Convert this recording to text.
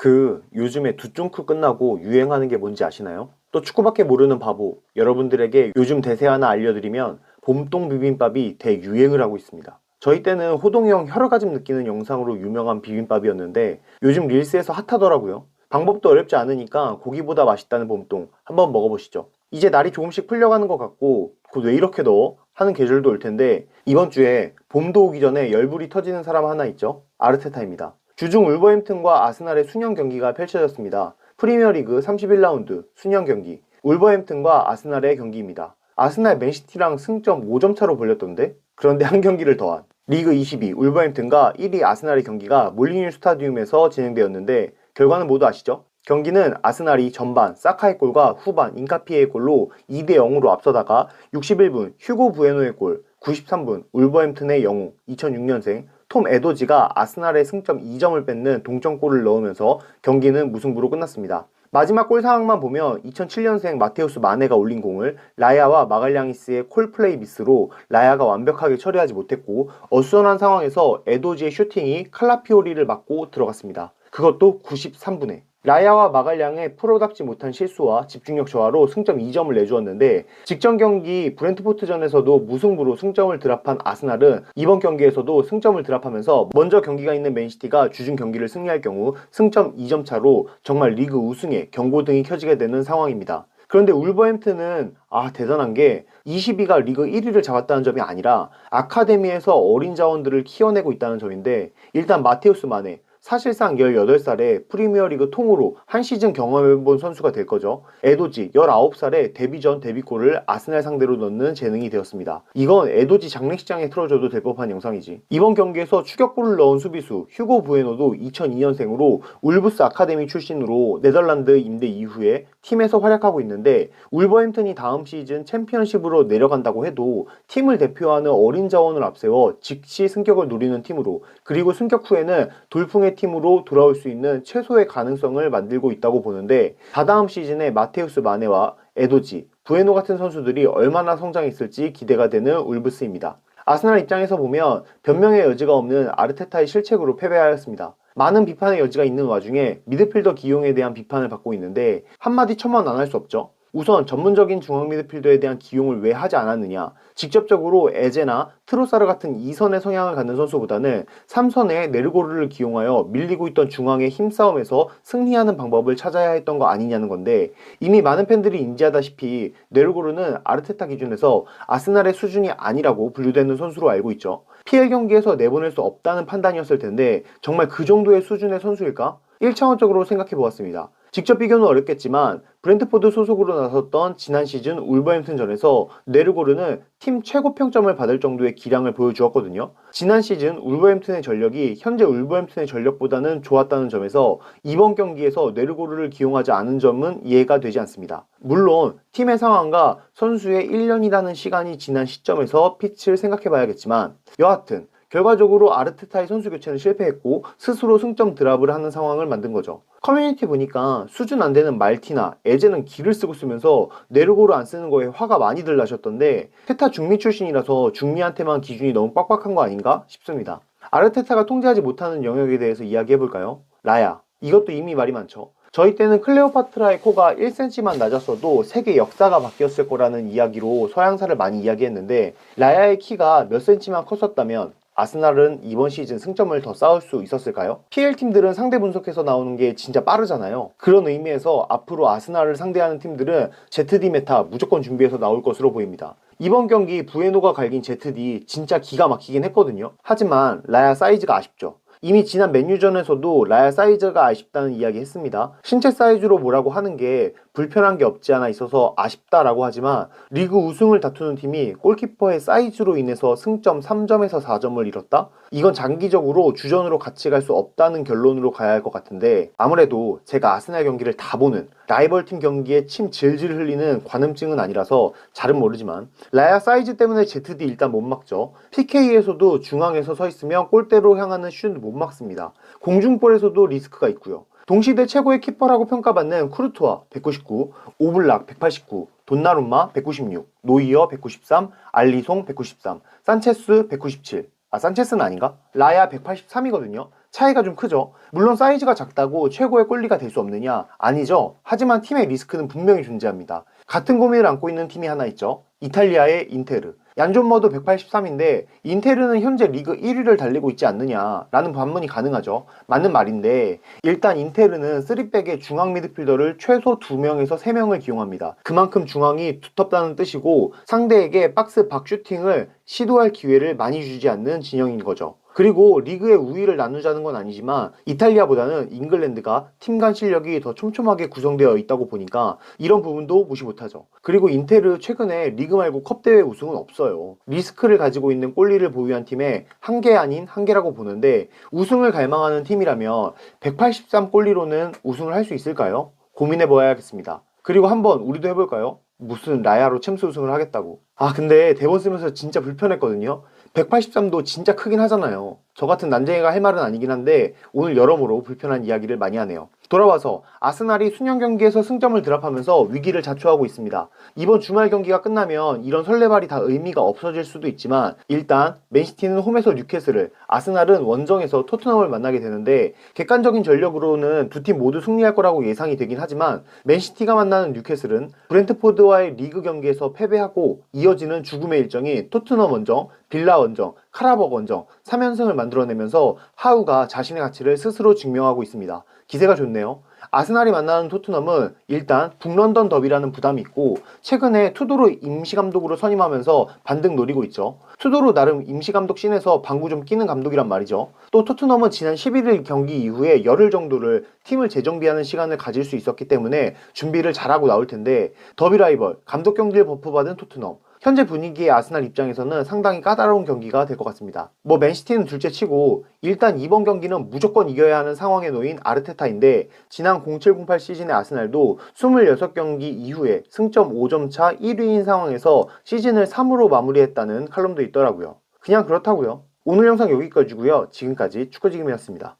요즘에 두쫑크 끝나고 유행하는 게 뭔지 아시나요? 또 축구밖에 모르는 바보 여러분들에게 요즘 대세 하나 알려드리면 봄동 비빔밥이 대유행을 하고 있습니다. 저희 때는 호동이 형 혀를가짐 느끼는 영상으로 유명한 비빔밥이었는데 요즘 릴스에서 핫하더라고요. 방법도 어렵지 않으니까 고기보다 맛있다는 봄동 한번 먹어보시죠. 이제 날이 조금씩 풀려가는 것 같고 곧 왜 이렇게 더워? 하는 계절도 올 텐데 이번 주에 봄도 오기 전에 열불이 터지는 사람 하나 있죠. 아르테타입니다. 주중 울버햄튼과 아스날의 수년 경기가 펼쳐졌습니다. 프리미어리그 31라운드 수년 경기 울버햄튼과 아스날의 경기입니다. 아스날 맨시티랑 승점 5점 차로 벌렸던데? 그런데 한 경기를 더한 리그 22 울버햄튼과 1위 아스날의 경기가 몰리뉴 스타디움에서 진행되었는데 결과는 모두 아시죠? 경기는 아스날이 전반 사카의 골과 후반 인카피에의 골로 2대 0으로 앞서다가 61분 휴고 부에노의 골, 93분 울버햄튼의 영웅 2006년생 톰 에도지가 아스날의 승점 2점을 뺏는 동점골을 넣으면서 경기는 무승부로 끝났습니다. 마지막 골 상황만 보면 2007년생 마테우스 마네가 올린 공을 라야와 마갈량이스의 콜플레이 미스로 라야가 완벽하게 처리하지 못했고 어수선한 상황에서 에도지의 슈팅이 칼라피오리를 맞고 들어갔습니다. 그것도 93분에. 라야와 마갈량의 프로답지 못한 실수와 집중력 저하로 승점 2점을 내주었는데 직전 경기 브렌트포트전에서도 무승부로 승점을 드랍한 아스날은 이번 경기에서도 승점을 드랍하면서 먼저 경기가 있는 맨시티가 주중 경기를 승리할 경우 승점 2점 차로 정말 리그 우승에 경고등이 켜지게 되는 상황입니다. 그런데 울버햄튼은 대단한 게 22가 리그 1위를 잡았다는 점이 아니라 아카데미에서 어린 자원들을 키워내고 있다는 점인데 일단 마테우스 마네 사실상 18살에 프리미어리그 통으로 한 시즌 경험해본 선수가 될 거죠. 에도지 19살에 데뷔전 데뷔골을 아스날 상대로 넣는 재능이 되었습니다. 이건 에도지 장례식장에 틀어줘도 될 법한 영상이지. 이번 경기에서 추격골을 넣은 수비수 휴고 부에노도 2002년생으로 울브스 아카데미 출신으로 네덜란드 임대 이후에 팀에서 활약하고 있는데 울버햄튼이 다음 시즌 챔피언십으로 내려간다고 해도 팀을 대표하는 어린 자원을 앞세워 즉시 승격을 노리는 팀으로 그리고 승격 후에는 돌풍의 팀으로 돌아올 수 있는 최소의 가능성을 만들고 있다고 보는데 다다음 시즌에 마테우스 마네와 에도지, 부에노 같은 선수들이 얼마나 성장했을지 기대가 되는 울브스입니다. 아스날 입장에서 보면 변명의 여지가 없는 아르테타의 실책으로 패배하였습니다. 많은 비판의 여지가 있는 와중에 미드필더 기용에 대한 비판을 받고 있는데 한마디 첨언 안 할 수 없죠. 우선 전문적인 중앙 미드필더에 대한 기용을 왜 하지 않았느냐. 직접적으로 에제나 트로사르 같은 2선의 성향을 갖는 선수보다는 3선의 네르고르를 기용하여 밀리고 있던 중앙의 힘싸움에서 승리하는 방법을 찾아야 했던 거 아니냐는 건데 이미 많은 팬들이 인지하다시피 네르고르는 아르테타 기준에서 아스날의 수준이 아니라고 분류되는 선수로 알고 있죠. PL 경기에서 내보낼 수 없다는 판단이었을 텐데 정말 그 정도의 수준의 선수일까? 1차원적으로 생각해 보았습니다. 직접 비교는 어렵겠지만 브렌트포드 소속으로 나섰던 지난 시즌 울버햄튼전에서 네르고르는 팀 최고 평점을 받을 정도의 기량을 보여주었거든요. 지난 시즌 울버햄튼의 전력이 현재 울버햄튼의 전력보다는 좋았다는 점에서 이번 경기에서 네르고르를 기용하지 않은 점은 이해가 되지 않습니다. 물론 팀의 상황과 선수의 1년이라는 시간이 지난 시점에서 피치를 생각해 봐야겠지만 여하튼 결과적으로 아르테타의 선수 교체는 실패했고 스스로 승점 드랍을 하는 상황을 만든 거죠. 커뮤니티 보니까 수준 안 되는 말티나 에제는 기를 쓰고 쓰면서 네르고르 안 쓰는 거에 화가 많이들 나셨던데 테타 중미 출신이라서 중미한테만 기준이 너무 빡빡한 거 아닌가 싶습니다. 아르테타가 통제하지 못하는 영역에 대해서 이야기해볼까요? 라야. 이것도 이미 말이 많죠. 저희 때는 클레오파트라의 코가 1cm만 낮았어도 세계 역사가 바뀌었을 거라는 이야기로 서양사를 많이 이야기했는데 라야의 키가 몇 cm만 컸었다면 아스날은 이번 시즌 승점을 더 쌓을 수 있었을까요? PL팀들은 상대 분석해서 나오는 게 진짜 빠르잖아요. 그런 의미에서 앞으로 아스날을 상대하는 팀들은 ZD 메타 무조건 준비해서 나올 것으로 보입니다. 이번 경기 부에노가 갈긴 ZD 진짜 기가 막히긴 했거든요. 하지만 라야 사이즈가 아쉽죠. 이미 지난 맨유전에서도 라야 사이즈가 아쉽다는 이야기 했습니다. 신체 사이즈로 뭐라고 하는 게 불편한 게 없지 않아 있어서 아쉽다라고 하지만 리그 우승을 다투는 팀이 골키퍼의 사이즈로 인해서 승점 3점에서 4점을 잃었다? 이건 장기적으로 주전으로 같이 갈 수 없다는 결론으로 가야 할 것 같은데 아무래도 제가 아스날 경기를 다 보는 라이벌팀 경기에 침 질질 흘리는 관음증은 아니라서 잘은 모르지만 라야 사이즈 때문에 ZD 일단 못 막죠. PK에서도 중앙에서 서 있으면 골대로 향하는 슛 못 막습니다. 공중볼에서도 리스크가 있고요. 동시대 최고의 키퍼라고 평가받는 쿠르투아 199, 오블락 189, 돈나룸마 196, 노이어 193, 알리송 193, 산체스 197. 산체스는 아닌가? 라야 183이거든요. 차이가 좀 크죠. 물론 사이즈가 작다고 최고의 골리가 될 수 없느냐? 아니죠. 하지만 팀의 리스크는 분명히 존재합니다. 같은 고민을 안고 있는 팀이 하나 있죠. 이탈리아의 인테르. 얀존머도 183인데 인테르는 현재 리그 1위를 달리고 있지 않느냐라는 반문이 가능하죠. 맞는 말인데 일단 인테르는 3백의 중앙 미드필더를 최소 2명에서 3명을 기용합니다. 그만큼 중앙이 두텁다는 뜻이고 상대에게 박스 밖 슈팅을 시도할 기회를 많이 주지 않는 진영인 거죠. 그리고 리그의 우위를 나누자는 건 아니지만 이탈리아보다는 잉글랜드가 팀 간 실력이 더 촘촘하게 구성되어 있다고 보니까 이런 부분도 무시 못하죠. 그리고 인테르 최근에 리그 말고 컵대회 우승은 없어요. 리스크를 가지고 있는 골리를 보유한 팀의 한계 아닌 한계라고 보는데 우승을 갈망하는 팀이라면 183 골리로는 우승을 할 수 있을까요? 고민해 보아야겠습니다. 그리고 한번 우리도 해볼까요? 무슨 라야로 챔스 우승을 하겠다고. 근데 대본 쓰면서 진짜 불편했거든요. 183도 진짜 크긴 하잖아요. 저 같은 난쟁이가 할 말은 아니긴 한데 오늘 여러모로 불편한 이야기를 많이 하네요. 돌아와서 아스날이 수년 경기에서 승점을 드랍하면서 위기를 자초하고 있습니다. 이번 주말 경기가 끝나면 이런 설레발이 다 의미가 없어질 수도 있지만 일단 맨시티는 홈에서 뉴캐슬을, 아스날은 원정에서 토트넘을 만나게 되는데 객관적인 전력으로는 두 팀 모두 승리할 거라고 예상이 되긴 하지만 맨시티가 만나는 뉴캐슬은 브렌트포드와의 리그 경기에서 패배하고 이어지는 죽음의 일정이 토트넘 원정, 빌라 원정, 카라버거 원정 3연승을 만들어내면서 하우가 자신의 가치를 스스로 증명하고 있습니다. 기세가 좋네요. 아스날이 만나는 토트넘은 일단 북런던 더비라는 부담이 있고 최근에 투도로 임시감독으로 선임하면서 반등 노리고 있죠. 투도로 나름 임시감독 씬에서 방구 좀 끼는 감독이란 말이죠. 또 토트넘은 지난 11일 경기 이후에 열흘 정도를 팀을 재정비하는 시간을 가질 수 있었기 때문에 준비를 잘하고 나올 텐데 더비 라이벌, 감독 경질 버프 받은 토트넘, 현재 분위기의 아스날 입장에서는 상당히 까다로운 경기가 될 것 같습니다. 맨시티는 둘째치고 일단 이번 경기는 무조건 이겨야 하는 상황에 놓인 아르테타인데 지난 0708 시즌의 아스날도 26경기 이후에 승점 5점 차 1위인 상황에서 시즌을 3으로 마무리했다는 칼럼도 있더라고요. 그냥 그렇다고요. 오늘 영상 여기까지고요. 지금까지 축구지김이었습니다.